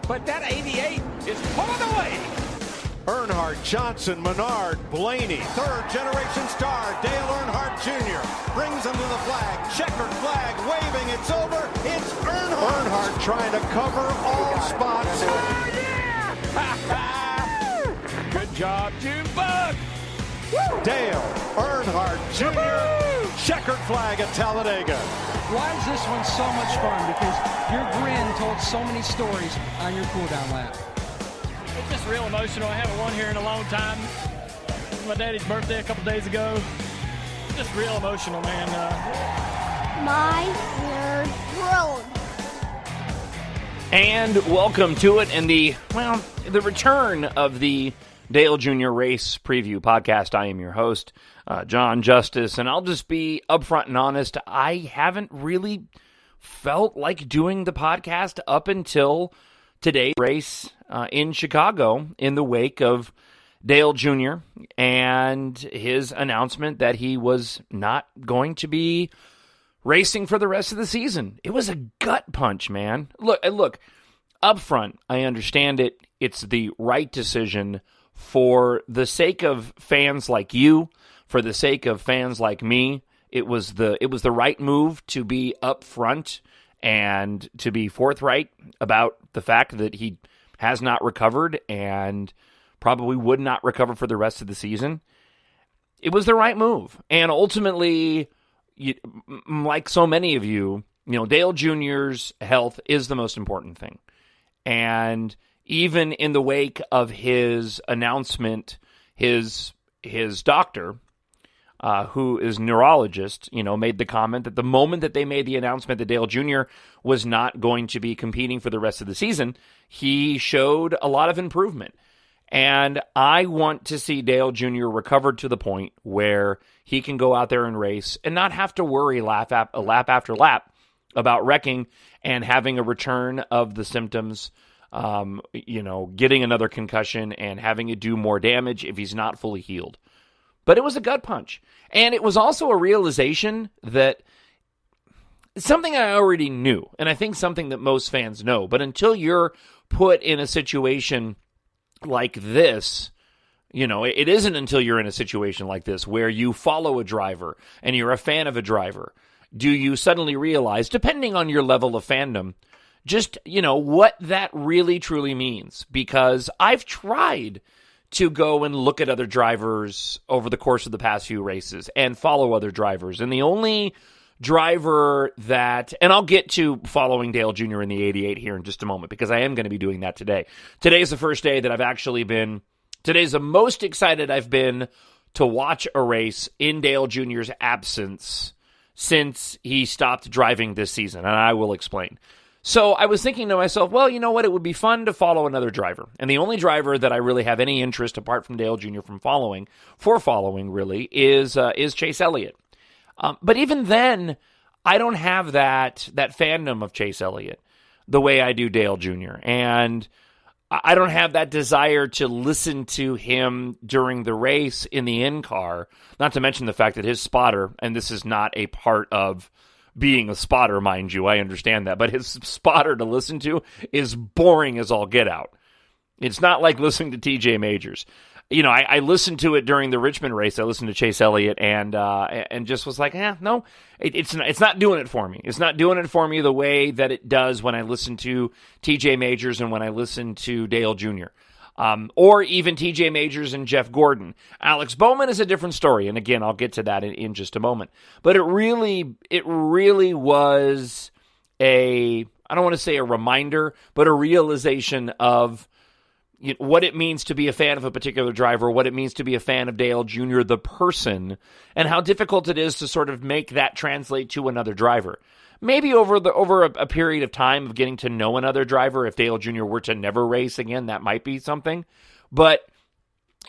but that 88 is pulling away. Earnhardt, Johnson, Menard, Blaney, third-generation star Dale Earnhardt Jr. brings him to the flag. Checkered flag waving. It's over. It's Earnhardt. Earnhardt trying to cover all spots. Oh, yeah! Good job, Junebug. Dale Earnhardt Jr. Checkered flag at Talladega. Why is this one so much fun? Because your grin told so many stories on your cool-down lap. It's just real emotional. I haven't won here in a long time. It was my daddy's birthday a couple days ago. Just real emotional, man. My nerd world. And welcome to it and the return of the Dale Jr. Race Preview Podcast. I am your host, Jon Justice, and I'll just be upfront and honest. I haven't really felt like doing the podcast up until today's race in Chicago in the wake of Dale Jr. and his announcement that he was not going to be racing for the rest of the season. It was a gut punch, man. Look, up front, I understand it. It's the right decision for the sake of fans like you, for the sake of fans like me. It was the right move to be upfront and to be forthright about the fact that he has not recovered and probably would not recover for the rest of the season. It was the right move. And ultimately, like so many of you, Dale Jr.'s health is the most important thing. And even in the wake of his announcement, his doctor, who is a neurologist, made the comment that the moment that they made the announcement that Dale Jr. was not going to be competing for the rest of the season, he showed a lot of improvement. And I want to see Dale Jr. recovered to the point where he can go out there and race and not have to worry lap after lap about wrecking and having a return of the symptoms, getting another concussion and having it do more damage if he's not fully healed. But it was a gut punch. And it was also a realization that something I already knew, and I think something that most fans know, but until you're put in a situation like this, it isn't until you're in a situation like this where you follow a driver and you're a fan of a driver, do you suddenly realize, depending on your level of fandom, just, what that really truly means. Because I've tried to go and look at other drivers over the course of the past few races and follow other drivers. And the only driver that, and I'll get to following Dale Jr. in the 88 here in just a moment, because I am going to be doing that today. Today's the first day that I've actually been, today's the most excited I've been to watch a race in Dale Jr.'s absence since he stopped driving this season, and I will explain. So I was thinking to myself, well, you know what? It would be fun to follow another driver. And the only driver that I really have any interest, apart from Dale Jr., following really, is Chase Elliott. But even then, I don't have that fandom of Chase Elliott the way I do Dale Jr. And I don't have that desire to listen to him during the race in the in-car, not to mention the fact that his spotter, and this is not a part of being a spotter, mind you, I understand that, but his spotter to listen to is boring as all get out. It's not like listening to TJ Majors. I listened to it during the Richmond race. I listened to Chase Elliott and just was like, no, it's not doing it for me. It's not doing it for me the way that it does when I listen to TJ Majors and when I listen to Dale Jr. Or even TJ Majors and Jeff Gordon. Alex Bowman is a different story, and again, I'll get to that in just a moment. But it really was I don't want to say a reminder, but a realization of what it means to be a fan of a particular driver, what it means to be a fan of Dale Jr., the person, and how difficult it is to sort of make that translate to another driver. Maybe over a period of time of getting to know another driver, if Dale Jr. were to never race again, that might be something. But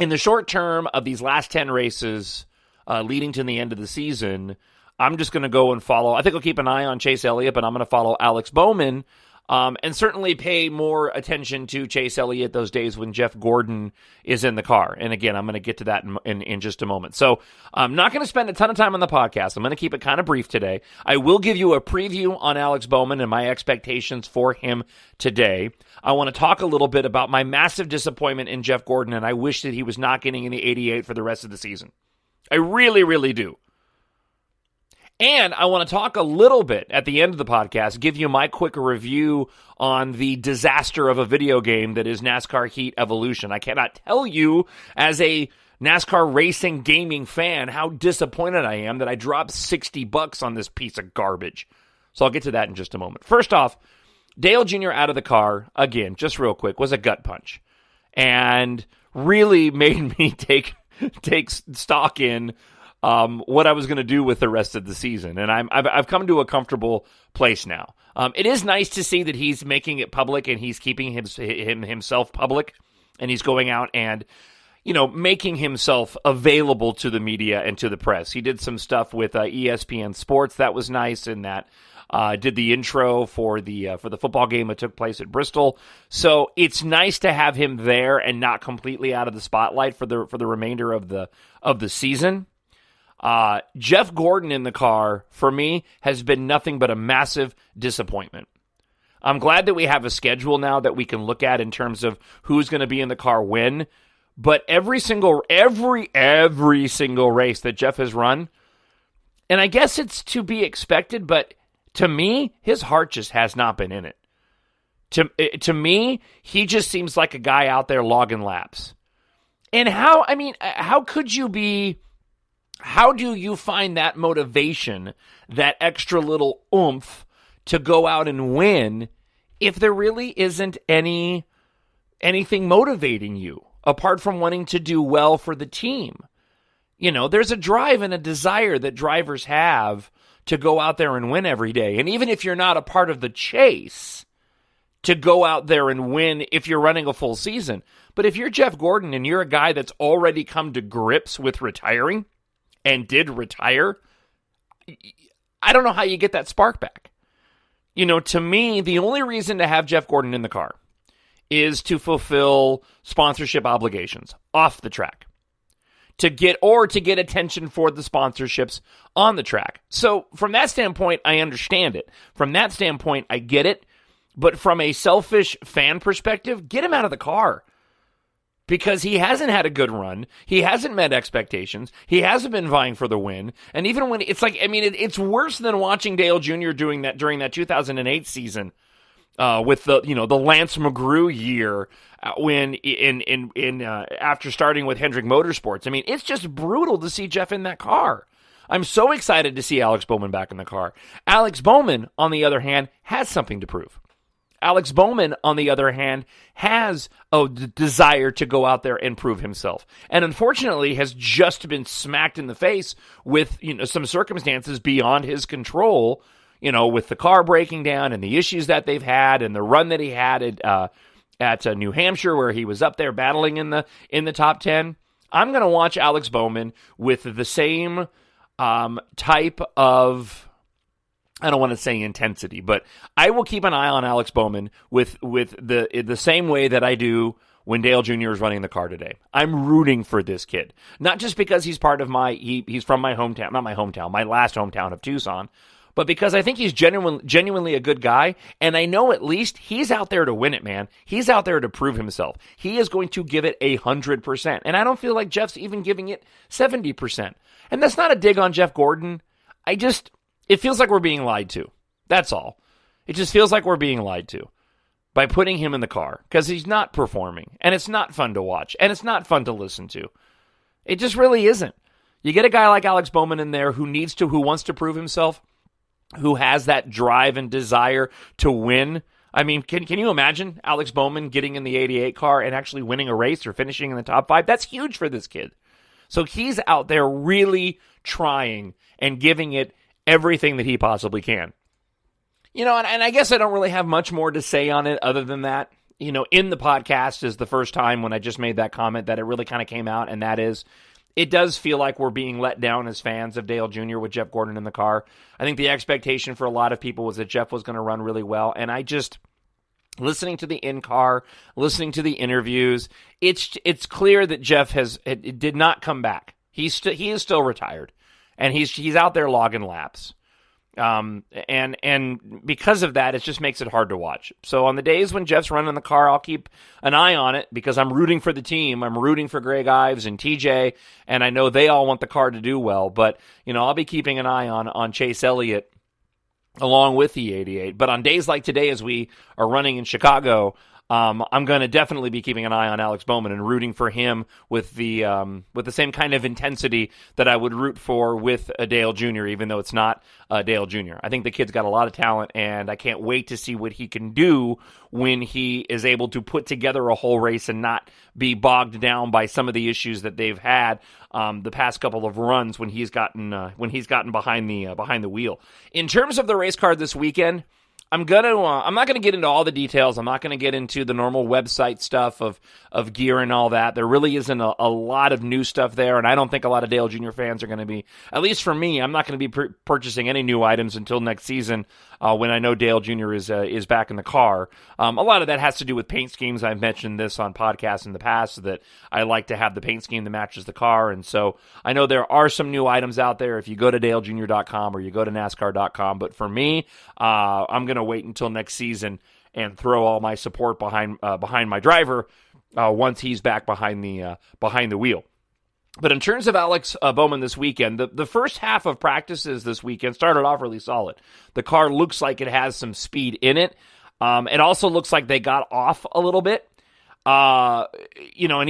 in the short term of these last 10 races leading to the end of the season, I'm just going to go and follow. I think I'll keep an eye on Chase Elliott, but I'm going to follow Alex Bowman And certainly pay more attention to Chase Elliott those days when Jeff Gordon is in the car. And again, I'm going to get to that in just a moment. So I'm not going to spend a ton of time on the podcast. I'm going to keep it kind of brief today. I will give you a preview on Alex Bowman and my expectations for him today. I want to talk a little bit about my massive disappointment in Jeff Gordon, and I wish that he was not getting in the 88 for the rest of the season. I really, really do. And I want to talk a little bit at the end of the podcast, give you my quick review on the disaster of a video game that is NASCAR Heat Evolution. I cannot tell you, as a NASCAR racing gaming fan, how disappointed I am that I dropped $60 on this piece of garbage. So I'll get to that in just a moment. First off, Dale Jr. out of the car, again, just real quick, was a gut punch. And really made me take stock in what I was going to do with the rest of the season. And I've come to a comfortable place now. It is nice to see that he's making it public and he's keeping himself public, and he's going out and, making himself available to the media and to the press. He did some stuff with ESPN Sports that was nice, and that did the intro for the football game that took place at Bristol. So it's nice to have him there and not completely out of the spotlight for the remainder of the season. Jeff Gordon in the car, for me, has been nothing but a massive disappointment. I'm glad that we have a schedule now that we can look at in terms of who's going to be in the car when, but every single race that Jeff has run, and I guess it's to be expected, but to me, his heart just has not been in it. To me, he just seems like a guy out there logging laps. And how do you find that motivation, that extra little oomph to go out and win if there really isn't anything motivating you apart from wanting to do well for the team? There's a drive and a desire that drivers have to go out there and win every day. And even if you're not a part of the chase, to go out there and win if you're running a full season. But if you're Jeff Gordon and you're a guy that's already come to grips with retiring, and did retire, I don't know how you get that spark back. To me, the only reason to have Jeff Gordon in the car is to fulfill sponsorship obligations off the track. To get attention for the sponsorships on the track. So from that standpoint, I understand it. From that standpoint, I get it. But from a selfish fan perspective, get him out of the car. Because he hasn't had a good run. He hasn't met expectations. He hasn't been vying for the win. And even when it's worse than watching Dale Jr. doing that during that 2008 season with the Lance McGrew year when after starting with Hendrick Motorsports. It's just brutal to see Jeff in that car. I'm so excited to see Alex Bowman back in the car. Alex Bowman, on the other hand, has something to prove. Alex Bowman, on the other hand, has a desire to go out there and prove himself. And unfortunately has just been smacked in the face with, some circumstances beyond his control, with the car breaking down and the issues that they've had and the run that he had at New Hampshire where he was up there battling in the top 10. I'm going to watch Alex Bowman with the same type of, I don't want to say intensity, but I will keep an eye on Alex Bowman with the same way that I do when Dale Jr. is running the car today. I'm rooting for this kid. Not just because he's part of he's from my hometown, not my hometown, my last hometown of Tucson, but because I think he's genuinely a good guy, and I know at least he's out there to win it, man. He's out there to prove himself. He is going to give it 100%, and I don't feel like Jeff's even giving it 70%. And that's not a dig on Jeff Gordon. It feels like we're being lied to. That's all. It just feels like we're being lied to by putting him in the car because he's not performing, and it's not fun to watch, and it's not fun to listen to. It just really isn't. You get a guy like Alex Bowman in there who wants to prove himself, who has that drive and desire to win. Can you imagine Alex Bowman getting in the 88 car and actually winning a race or finishing in the top 5? That's huge for this kid. So he's out there really trying and giving it everything that he possibly can. And I guess I don't really have much more to say on it other than that. In the podcast is the first time when I just made that comment that it really kind of came out, and that is, it does feel like we're being let down as fans of Dale Jr. with Jeff Gordon in the car. I think the expectation for a lot of people was that Jeff was going to run really well, and I just, listening to the in-car, listening to the interviews, it's clear that Jeff did not come back. He is still retired, and he's out there logging laps. And because of that, it just makes it hard to watch. So on the days when Jeff's running the car, I'll keep an eye on it because I'm rooting for the team. I'm rooting for Greg Ives and TJ, and I know they all want the car to do well. But, I'll be keeping an eye on Chase Elliott along with the 88. But on days like today, as we are running in Chicago, I'm going to definitely be keeping an eye on Alex Bowman and rooting for him with the same kind of intensity that I would root for with a Dale Jr., even though it's not Dale Jr. I think the kid's got a lot of talent, and I can't wait to see what he can do when he is able to put together a whole race and not be bogged down by some of the issues that they've had the past couple of runs when he's gotten behind the wheel. In terms of the race card this weekend, I'm not gonna get into all the details. I'm not gonna get into the normal website stuff of gear and all that. There really isn't a lot of new stuff there, and I don't think a lot of Dale Jr. fans are going to be. At least for me, I'm not going to be purchasing any new items until next season when I know Dale Jr. is back in the car. A lot of that has to do with paint schemes. I've mentioned this on podcasts in the past that I like to have the paint scheme that matches the car, and so I know there are some new items out there if you go to DaleJr.com or you go to NASCAR.com. But for me, I'm going to wait until next season and throw all my support behind my driver once he's back behind the wheel. But in terms of Alex Bowman this weekend, the first half of practices this weekend started off really solid. The car looks like it has some speed in it. It also looks like they got off a little bit. And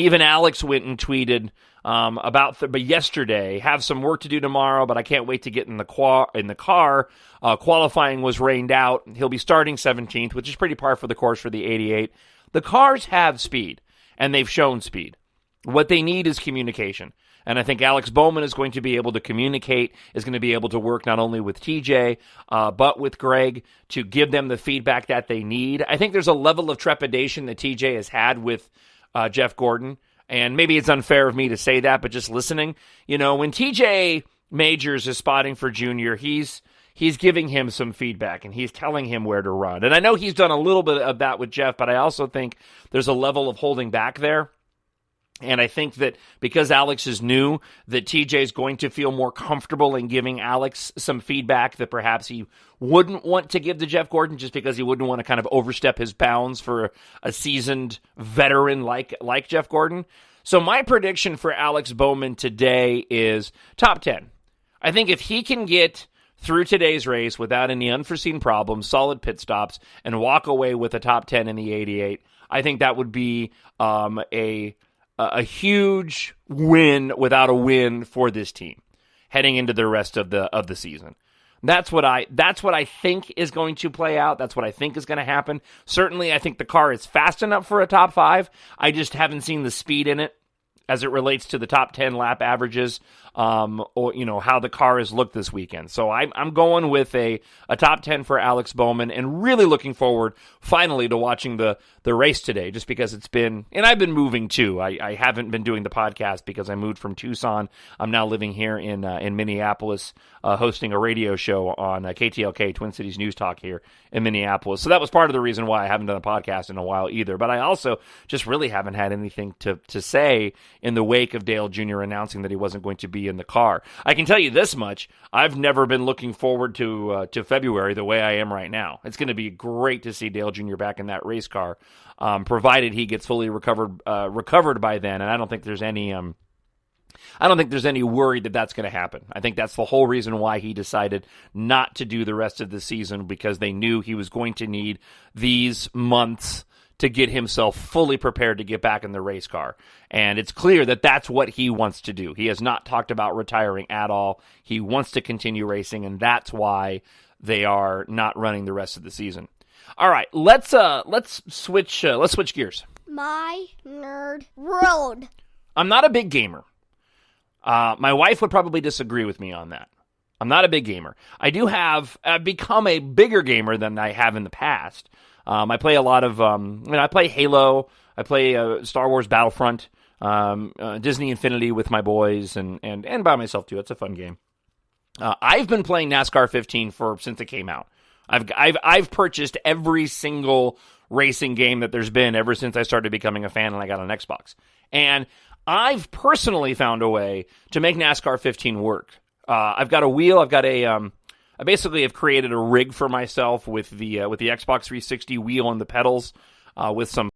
even Alex went and tweeted but yesterday, have some work to do tomorrow, but I can't wait to get in the car. Qualifying was rained out. He'll be starting 17th, which is pretty par for the course for the 88. The cars have speed, and they've shown speed. What they need is communication. And I think Alex Bowman is going to be able to communicate, is going to be able to work not only with TJ, but with Greg to give them the feedback that they need. I think there's a level of trepidation that TJ has had with Jeff Gordon. And maybe it's unfair of me to say that, but just listening, when TJ Majors is spotting for Junior, he's giving him some feedback and he's telling him where to run. And I know he's done a little bit of that with Jeff, but I also think there's a level of holding back there. And I think that because Alex is new, that TJ is going to feel more comfortable in giving Alex some feedback that perhaps he wouldn't want to give to Jeff Gordon just because he wouldn't want to kind of overstep his bounds for a seasoned veteran like Jeff Gordon. So my prediction for Alex Bowman today is top 10. I think if he can get through today's race without any unforeseen problems, solid pit stops, and walk away with a top 10 in the 88, I think that would be a huge win without a win for this team heading into the rest of the season. That's what I think is going to play out. That's what I think is going to happen. Certainly, I think the car is fast enough for a top 5. I just haven't seen the speed in it as it relates to the top 10 lap averages, or how the car has looked this weekend. So I'm going with a top 10 for Alex Bowman, and really looking forward finally to watching the race today, just because it's been, and I've been moving too. I haven't been doing the podcast because I moved from Tucson. I'm now living here in Minneapolis, hosting a radio show on KTLK, Twin Cities News Talk here in Minneapolis. So that was part of the reason why I haven't done a podcast in a while either. But I also just really haven't had anything to say in the wake of Dale Jr. announcing that he wasn't going to be in the car. I can tell you this much: I've never been looking forward to February the way I am right now. It's going to be great to see Dale Jr. back in that race car, provided he gets fully recovered by then. And I don't think there's any worry that that's going to happen. I think that's the whole reason why he decided not to do the rest of the season, because they knew he was going to need these months to get himself fully prepared to get back in the race car. And it's clear that that's what he wants to do. He has not talked about retiring at all. He wants to continue racing, and that's why they are not running the rest of the season. All right, let's switch gears. My nerd world. I'm not a big gamer. My wife would probably disagree with me on that. I'm not a big gamer. I've become a bigger gamer than I have in the past. I play a lot of, I play Halo, I play Star Wars Battlefront, Disney Infinity with my boys, and by myself too. It's a fun game. I've been playing NASCAR 15 since it came out. I've purchased every single racing game that there's been ever since I started becoming a fan and I got an Xbox. And I've personally found a way to make NASCAR 15 work. I've got a wheel. I've got I basically have created a rig for myself with the Xbox 360 wheel and the pedals with some